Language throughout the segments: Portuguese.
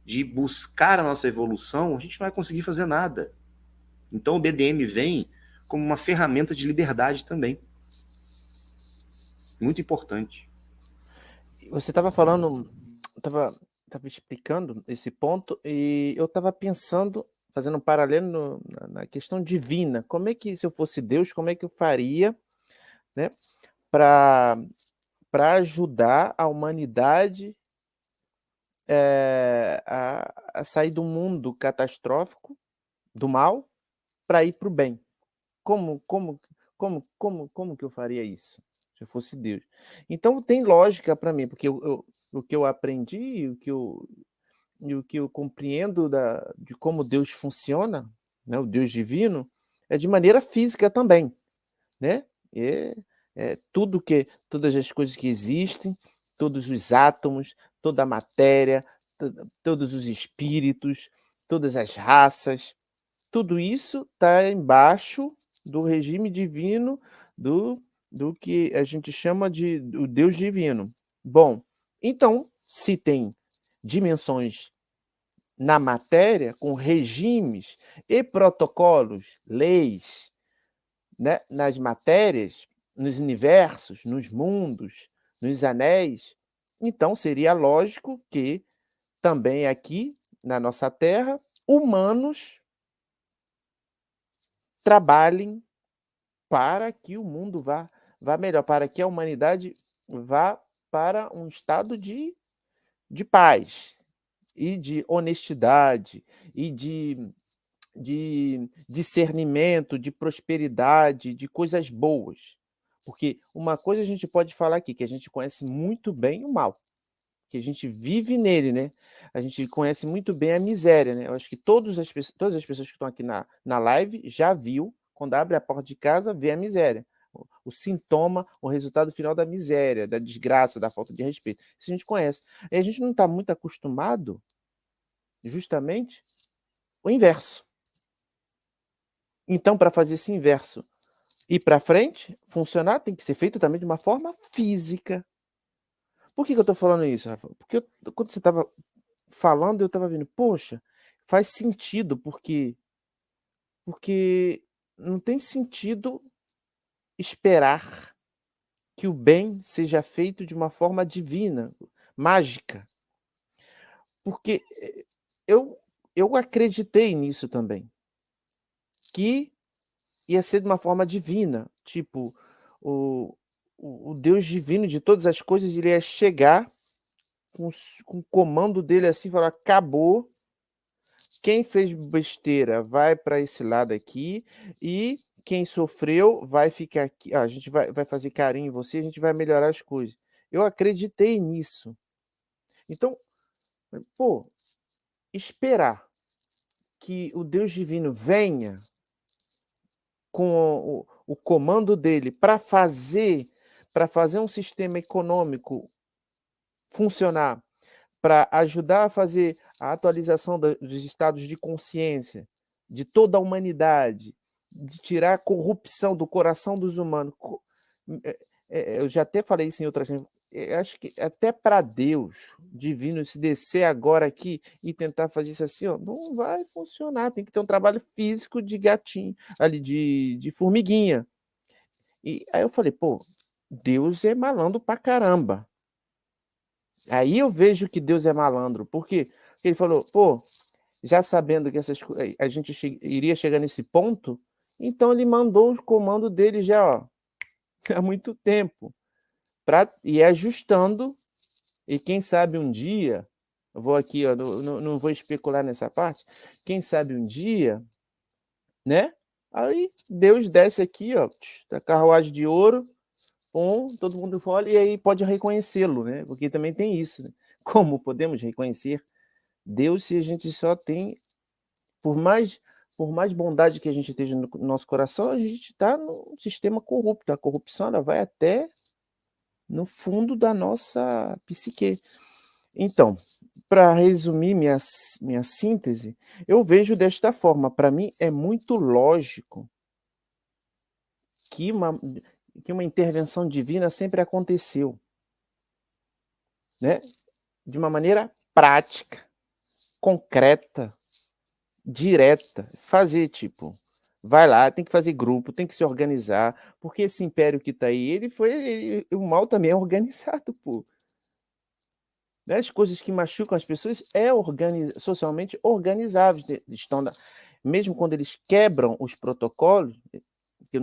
de buscar a nossa evolução, a gente não vai conseguir fazer nada. Então o BDM vem como uma ferramenta de liberdade também. Muito importante. Você estava falando, estava explicando esse ponto e eu estava pensando, fazendo um paralelo na questão divina. Como é que, se eu fosse Deus, como é que eu faria, né, para ajudar a humanidade a sair do mundo catastrófico, do mal, para ir para o bem? Como como como que eu faria isso, se eu fosse Deus? Então tem lógica para mim, porque o que eu aprendi, o que eu compreendo de como Deus funciona, né, o Deus divino, é de maneira física também, né. É todas as coisas que existem, todos os átomos, toda a matéria, todos os espíritos, todas as raças, tudo isso está embaixo do regime divino do que a gente chama de o Deus divino. Bom, então, se tem dimensões na matéria, com regimes e protocolos, leis, né, nas matérias, nos universos, nos mundos, nos anéis, então seria lógico que também aqui na nossa Terra, humanos trabalhem para que o mundo vá melhor, para que a humanidade vá para um estado de paz e de honestidade e de discernimento, de prosperidade, de coisas boas. Porque uma coisa a gente pode falar aqui, que a gente conhece muito bem o mal, que a gente vive nele, né. A gente conhece muito bem a miséria, né. Eu acho que todas as pessoas que estão aqui na live já viu, quando abre a porta de casa, vê a miséria. O sintoma, o resultado final da miséria, da desgraça, da falta de respeito. Isso a gente conhece. E a gente não está muito acostumado, justamente, o inverso. Então, para fazer esse inverso ir para frente, funcionar, tem que ser feito também de uma forma física. Por que eu estou falando isso, Rafa? Porque quando você estava falando, eu estava vendo, poxa, faz sentido, porque não tem sentido esperar que o bem seja feito de uma forma divina, mágica, porque eu eu acreditei nisso também, que ia ser de uma forma divina, tipo, o o Deus divino de todas as coisas, ele ia chegar com o comando dele, assim, falar: "Acabou, quem fez besteira vai para esse lado aqui, e quem sofreu vai ficar aqui, a gente vai fazer carinho em você, a gente vai melhorar as coisas". Eu acreditei nisso. Então, pô, esperar que o Deus divino venha com o comando dele para fazer um sistema econômico funcionar, para ajudar a fazer a atualização dos estados de consciência de toda a humanidade, de tirar a corrupção do coração dos humanos. Eu já até falei isso em outras vezes. Acho que até para Deus divino se descer agora aqui e tentar fazer isso assim, ó, não vai funcionar. Tem que ter um trabalho físico de gatinho, ali de formiguinha. E aí eu falei, pô, Deus é malandro pra caramba. Aí eu vejo que Deus é malandro, porque ele falou: "Pô, já sabendo que a gente iria chegar nesse ponto, então ele mandou o comando dele já, ó, há muito tempo, para ir ajustando, e quem sabe um dia", eu vou aqui, ó, não vou especular nessa parte, quem sabe um dia, né, aí Deus desce aqui, ó, da carruagem de ouro, todo mundo olha e aí pode reconhecê-lo, né, porque também tem isso, né. Como podemos reconhecer Deus se a gente só tem, por mais bondade que a gente esteja no nosso coração, a gente está num sistema corrupto, a corrupção ela vai até no fundo da nossa psique. Então, para resumir minha síntese, eu vejo desta forma, para mim é muito lógico que uma intervenção divina sempre aconteceu, né, de uma maneira prática. concreta, direta, fazer tipo, vai lá, tem que fazer grupo, tem que se organizar, porque esse império que está aí, o mal também é organizado, pô. Né? As coisas que machucam as pessoas socialmente organizáveis, mesmo quando eles quebram os protocolos,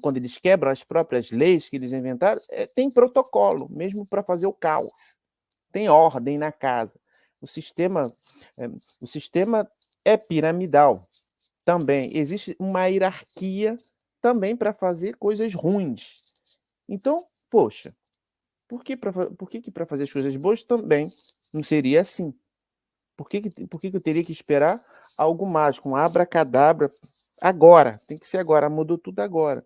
quando eles quebram as próprias leis que eles inventaram, tem protocolo, mesmo para fazer o caos. Tem ordem na casa. O sistema, o sistema é piramidal também. Existe uma hierarquia também para fazer coisas ruins. Então, poxa, por que para fazer as coisas boas também não seria assim? Por que eu teria que esperar algo mágico, um abracadabra agora? Tem que ser agora, mudou tudo agora.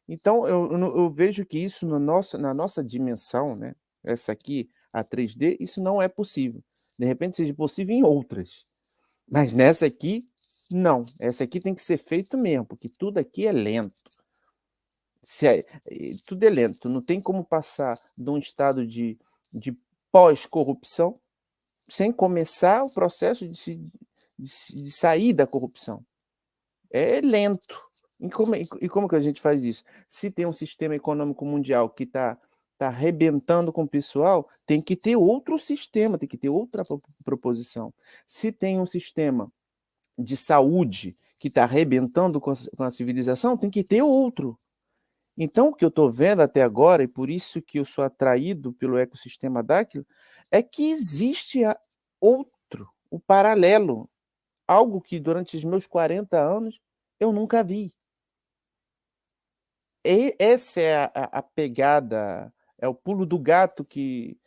Então, eu vejo que isso na nossa dimensão, né? Essa aqui, a 3D, isso não é possível. De repente seja possível em outras. Mas nessa aqui, não. Essa aqui tem que ser feito mesmo, porque tudo aqui é lento. Tudo é lento. Não tem como passar de um estado de pós-corrupção sem começar o processo de sair da corrupção. É lento. E como que a gente faz isso? Se tem um sistema econômico mundial que está arrebentando com o pessoal, tem que ter outro sistema, tem que ter outra proposição. Se tem um sistema de saúde que está arrebentando com a civilização, tem que ter outro. Então, o que eu estou vendo até agora, e por isso que eu sou atraído pelo ecossistema Dáquilo, é que existe outro, o paralelo, algo que durante os meus 40 anos eu nunca vi. Essa é a pegada, é o pulo do gato que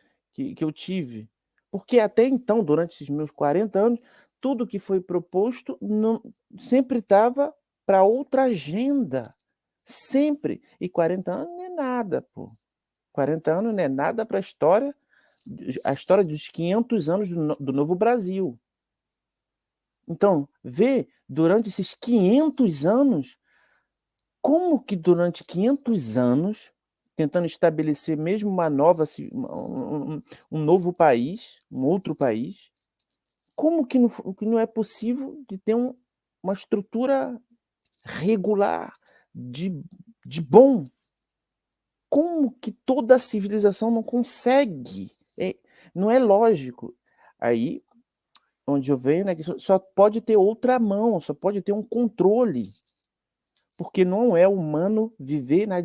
eu tive. Porque até então, durante esses meus 40 anos, tudo que foi proposto sempre estava para outra agenda. Sempre. E 40 anos não é nada, pô. 40 anos não é nada para a história dos 500 anos do Novo Brasil. Então, vê, durante esses 500 anos, como que durante 500 anos, tentando estabelecer mesmo um novo país, um outro país, como que não é possível de ter uma estrutura regular, de bom? Como que toda a civilização não consegue? Não é lógico. Aí, onde eu venho, né, que só pode ter outra mão, só pode ter um controle. Porque não é humano viver na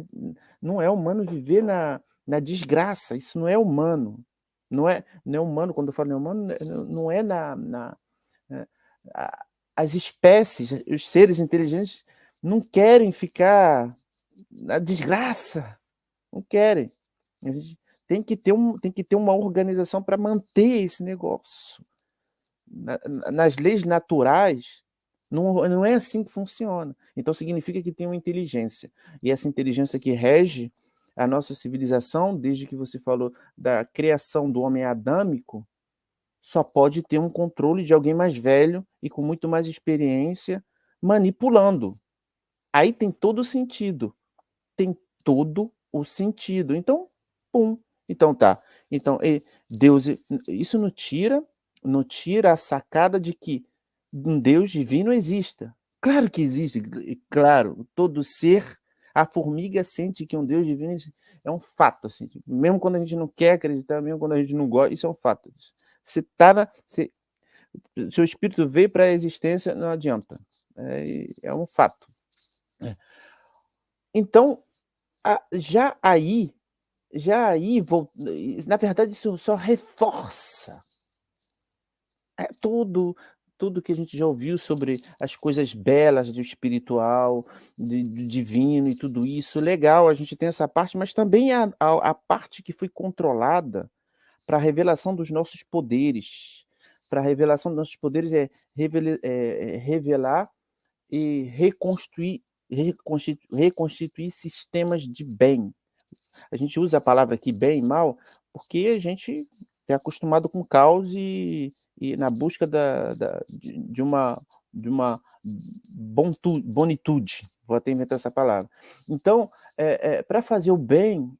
desgraça, isso não é humano. Não é humano, quando eu falo não é humano, não é as espécies, os seres inteligentes não querem ficar na desgraça, não querem. A gente tem que ter uma organização para manter esse negócio. Nas leis naturais, não é assim que funciona. Então significa que tem uma inteligência. E essa inteligência que rege a nossa civilização, desde que você falou da criação do homem adâmico, só pode ter um controle de alguém mais velho e com muito mais experiência manipulando. Aí tem todo o sentido. Tem todo o sentido. Então, pum. Então tá. Então, Deus, isso não tira a sacada de que um Deus divino exista. Claro que existe, claro, todo ser, a formiga sente que um Deus divino existe. É um fato, assim, mesmo quando a gente não quer acreditar, mesmo quando a gente não gosta, isso é um fato. Você tá seu espírito veio para a existência, não adianta. É um fato. Então, já aí, na verdade, isso só reforça tudo que a gente já ouviu sobre as coisas belas do espiritual, do divino e tudo isso. Legal, a gente tem essa parte, mas também a parte que foi controlada para a revelação dos nossos poderes. Para a revelação dos nossos poderes revelar e reconstituir sistemas de bem. A gente usa a palavra aqui bem e mal porque a gente é acostumado com caos e na busca de uma bonitude. Vou até inventar essa palavra. Então, para fazer o bem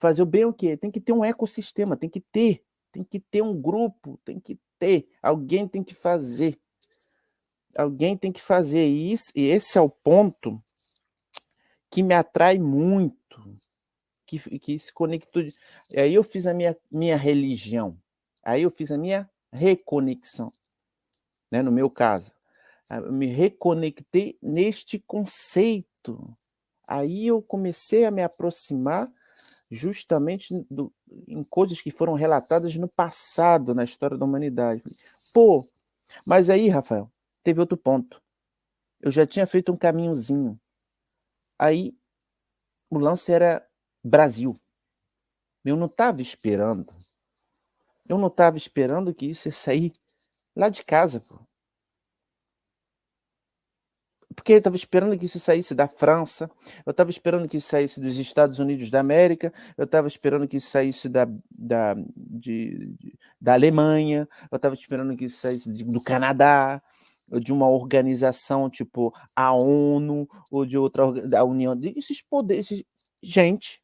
é o quê? Tem que ter um ecossistema, tem que ter um grupo, tem que ter, alguém tem que fazer. Alguém tem que fazer isso, e esse é o ponto que me atrai muito, que se conectou. Aí eu fiz a minha religião, aí eu fiz a minha reconexão, né, no meu caso. Eu me reconectei neste conceito. Aí eu comecei a me aproximar justamente em coisas que foram relatadas no passado, na história da humanidade. Pô, mas aí, Rafael, teve outro ponto. Eu já tinha feito um caminhozinho. Aí o lance era Brasil. Eu não estava esperando. Eu não estava esperando que isso ia sair lá de casa, pô. Porque eu estava esperando que isso saísse da França, eu estava esperando que isso saísse dos Estados Unidos da América, eu estava esperando que isso saísse da Alemanha, eu estava esperando que isso saísse do Canadá, ou de uma organização tipo a ONU, ou de outra, da União, esses poderes, gente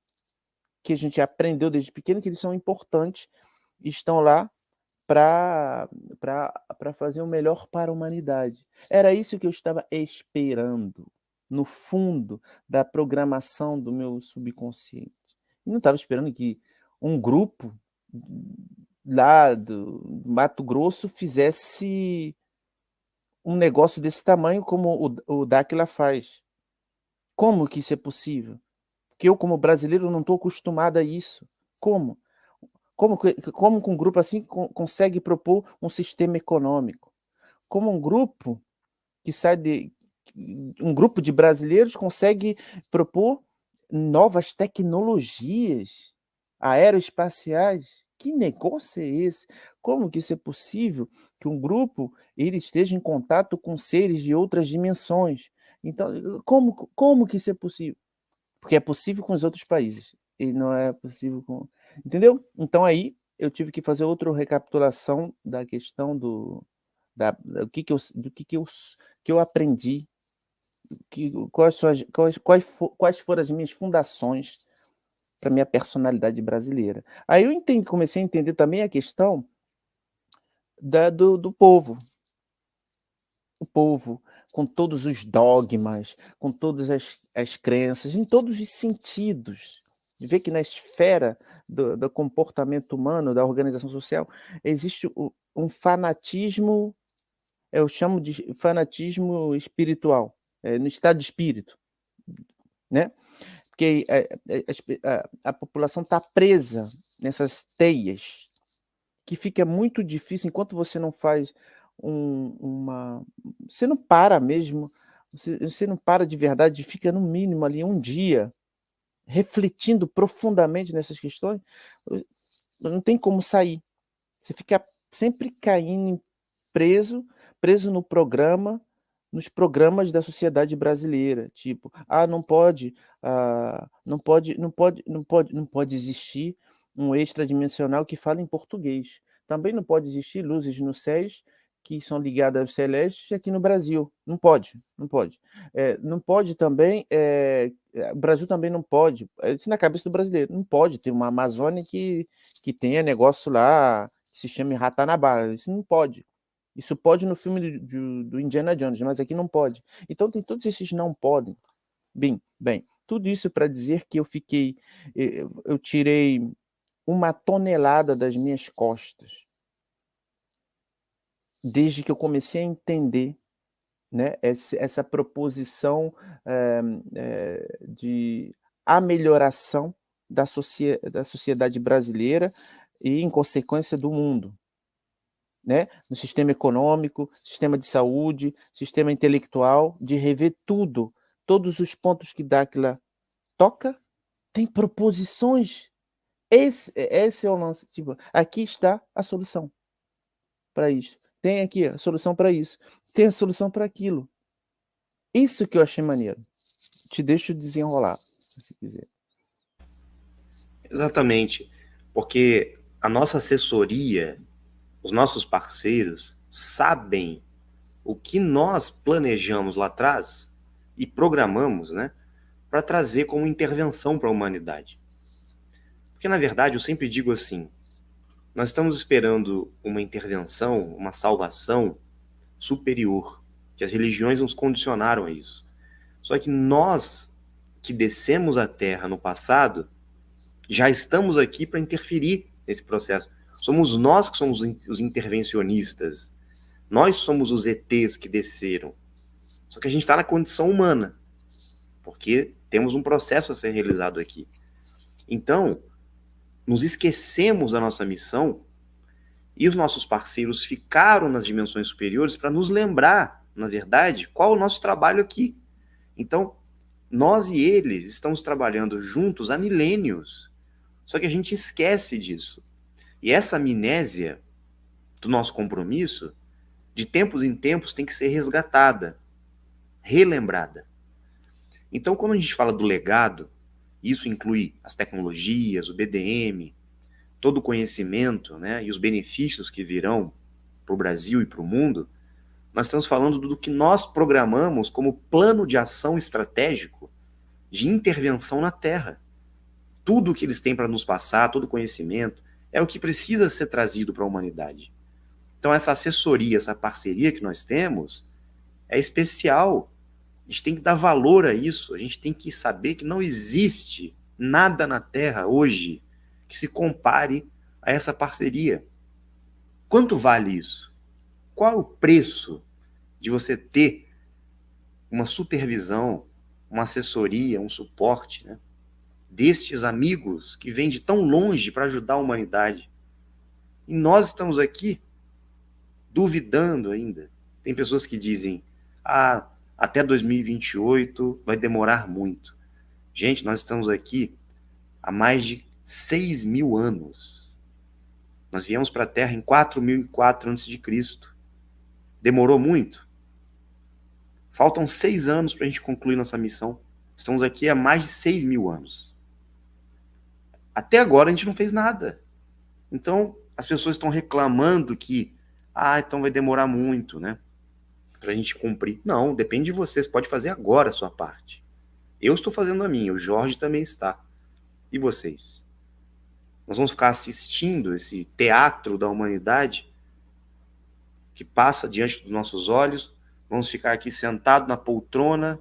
que a gente aprendeu desde pequeno que eles são importantes e estão lá para fazer o melhor para a humanidade. Era isso que eu estava esperando, no fundo da programação do meu subconsciente. Eu não estava esperando que um grupo lá do Mato Grosso fizesse um negócio desse tamanho como o Dáquila faz. Como que isso é possível? Porque eu, como brasileiro, não estou acostumado a isso. Como? Como que um grupo assim consegue propor um sistema econômico? Como um grupo que sai de. Um grupo de brasileiros consegue propor novas tecnologias aeroespaciais? Que negócio é esse? Como que isso é possível que um grupo ele esteja em contato com seres de outras dimensões? Então, como que isso é possível? Porque é possível com os outros países e não é possível com. Entendeu? Então aí eu tive que fazer outra recapitulação da questão do que eu aprendi, quais foram as minhas fundações para minha personalidade brasileira. Aí eu comecei a entender também a questão do povo. O povo, com todos os dogmas, com todas as crenças, em todos os sentidos. De ver que na esfera do comportamento humano, da organização social, existe um fanatismo, eu chamo de fanatismo espiritual, no estado de espírito, né? Porque a população está presa nessas teias, que fica muito difícil enquanto você não faz você não para mesmo, você não para de verdade, fica no mínimo ali um dia refletindo profundamente nessas questões, não tem como sair. Você fica sempre caindo preso no programa, nos programas da sociedade brasileira, tipo, não pode existir um extradimensional que fale em português. Também não pode existir luzes nos céus que são ligadas aos celestes aqui no Brasil. Não pode, não pode. Não pode também, o Brasil também não pode, isso na cabeça do brasileiro, não pode ter uma Amazônia que tenha negócio lá que se chame Ratanabá, isso não pode. Isso pode no filme do Indiana Jones, mas aqui não pode. Então tem todos esses não podem. Bem, tudo isso para dizer que eu tirei uma tonelada das minhas costas desde que eu comecei a entender, né, essa proposição de amelioração da sociedade brasileira e, em consequência, do mundo. Né? No sistema econômico, sistema de saúde, sistema intelectual, de rever tudo. Todos os pontos que Dáquila toca, tem proposições. Esse é o lance. Tipo, aqui está a solução para isso. Tem aqui a solução para isso. Tem a solução para aquilo. Isso que eu achei maneiro. Te deixo desenrolar, se quiser. Exatamente. Porque a nossa assessoria, os nossos parceiros, sabem o que nós planejamos lá atrás e programamos, né, para trazer como intervenção para a humanidade. Porque, na verdade, eu sempre digo assim, Nós estamos esperando uma intervenção, uma salvação superior, que as religiões nos condicionaram a isso. Só que nós que descemos a Terra no passado, já estamos aqui para interferir nesse processo. Somos nós que somos os intervencionistas. Nós somos os ETs que desceram. Só que a gente está na condição humana, porque temos um processo a ser realizado aqui. Então, nos esquecemos da nossa missão e os nossos parceiros ficaram nas dimensões superiores para nos lembrar, na verdade, qual é o nosso trabalho aqui. Então, nós e eles estamos trabalhando juntos há milênios. Só que a gente esquece disso. E essa amnésia do nosso compromisso, de tempos em tempos, tem que ser resgatada, relembrada. Então, quando a gente fala do legado, isso inclui as tecnologias, o BDM, todo o conhecimento, né, e os benefícios que virão para o Brasil e para o mundo, nós estamos falando do que nós programamos como plano de ação estratégico de intervenção na Terra. Tudo o que eles têm para nos passar, todo o conhecimento, é o que precisa ser trazido para a humanidade. Então, essa assessoria, essa parceria que nós temos é especial. A gente tem que dar valor a isso. A gente tem que saber que não existe nada na Terra hoje que se compare a essa parceria. Quanto vale isso? Qual é o preço de você ter uma supervisão, uma assessoria, um suporte, né, destes amigos que vêm de tão longe para ajudar a humanidade? E nós estamos aqui duvidando ainda. Tem pessoas que dizem, até 2028 vai demorar muito. Gente, nós estamos aqui há mais de 6.000 anos. Nós viemos para a Terra em 4004 a.C. Demorou muito? Faltam 6 anos para a gente concluir nossa missão. Estamos aqui há mais de 6.000 anos. Até agora a gente não fez nada. Então, as pessoas estão reclamando que então vai demorar muito, né, para a gente cumprir. Não, depende de vocês. Pode fazer agora a sua parte. Eu estou fazendo a minha, o Jorge também está. E vocês? Nós vamos ficar assistindo esse teatro da humanidade que passa diante dos nossos olhos. Vamos ficar aqui sentados na poltrona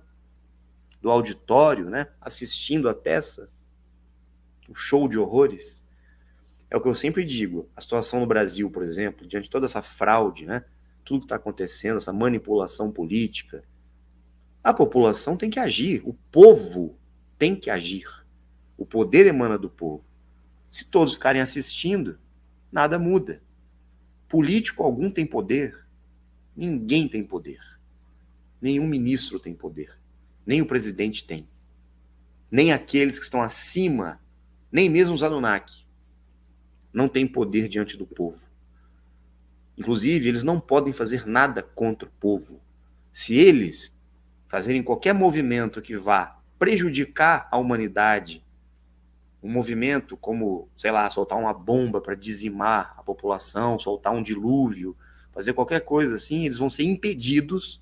do auditório, né, assistindo a peça, o show de horrores. É o que eu sempre digo. A situação no Brasil, por exemplo, diante de toda essa fraude, né, tudo que está acontecendo, essa manipulação política, a população tem que agir, o povo tem que agir. O poder emana do povo. Se todos ficarem assistindo, nada muda. Político algum tem poder? Ninguém tem poder. Nenhum ministro tem poder. Nem o presidente tem. Nem aqueles que estão acima, nem mesmo os Anunnaki, não têm poder diante do povo. Inclusive, eles não podem fazer nada contra o povo. Se eles fazerem qualquer movimento que vá prejudicar a humanidade, um movimento como, sei lá, soltar uma bomba para dizimar a população, soltar um dilúvio, fazer qualquer coisa assim, eles vão ser impedidos,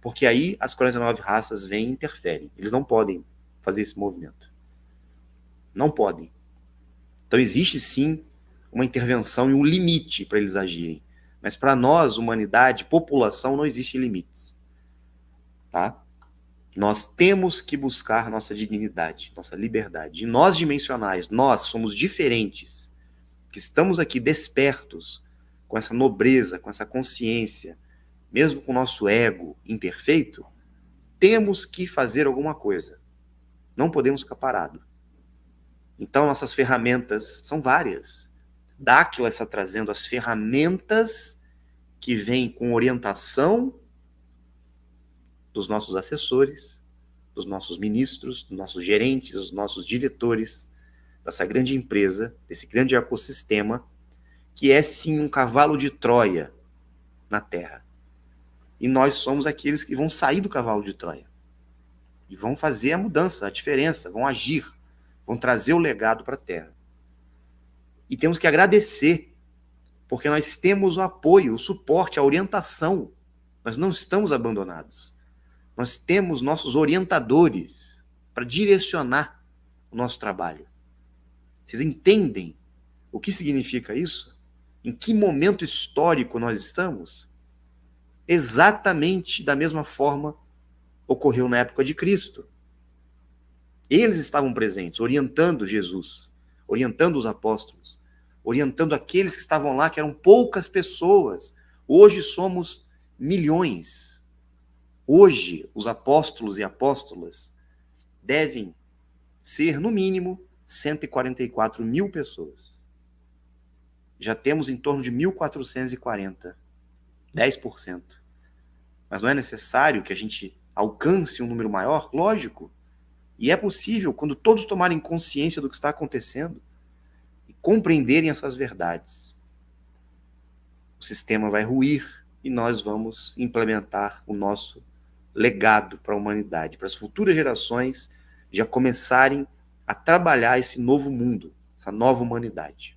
porque aí as 49 raças vêm e interferem. Eles não podem fazer esse movimento. Não podem. Então existe sim uma intervenção e um limite para eles agirem. Mas para nós, humanidade, população, não existem limites. Tá? Nós temos que buscar nossa dignidade, nossa liberdade. E nós dimensionais, nós somos diferentes, que estamos aqui despertos, com essa nobreza, com essa consciência, mesmo com o nosso ego imperfeito, temos que fazer alguma coisa. Não podemos ficar parados. Então, nossas ferramentas são várias. Dáquila está trazendo as ferramentas que vêm com orientação dos nossos assessores, dos nossos ministros, dos nossos gerentes, dos nossos diretores, dessa grande empresa, desse grande ecossistema, que é sim um cavalo de Troia na Terra. E nós somos aqueles que vão sair do cavalo de Troia. E vão fazer a mudança, a diferença, vão agir, vão trazer o legado para a Terra. E temos que agradecer, porque nós temos o apoio, o suporte, a orientação. Nós não estamos abandonados. Nós temos nossos orientadores para direcionar o nosso trabalho. Vocês entendem O que significa isso? Em que momento histórico nós estamos? Exatamente da mesma forma ocorreu na época de Cristo. Eles estavam presentes, orientando Jesus, orientando os apóstolos, orientando aqueles que estavam lá, que eram poucas pessoas. Hoje somos milhões. Hoje, os apóstolos e apóstolas devem ser, no mínimo, 144 mil pessoas. Já temos em torno de 1.440, 10%. Mas não é necessário que a gente alcance um número maior? Lógico. E é possível quando todos tomarem consciência do que está acontecendo e compreenderem essas verdades. O sistema vai ruir e nós vamos implementar o nosso legado para a humanidade, para as futuras gerações já começarem a trabalhar esse novo mundo, essa nova humanidade.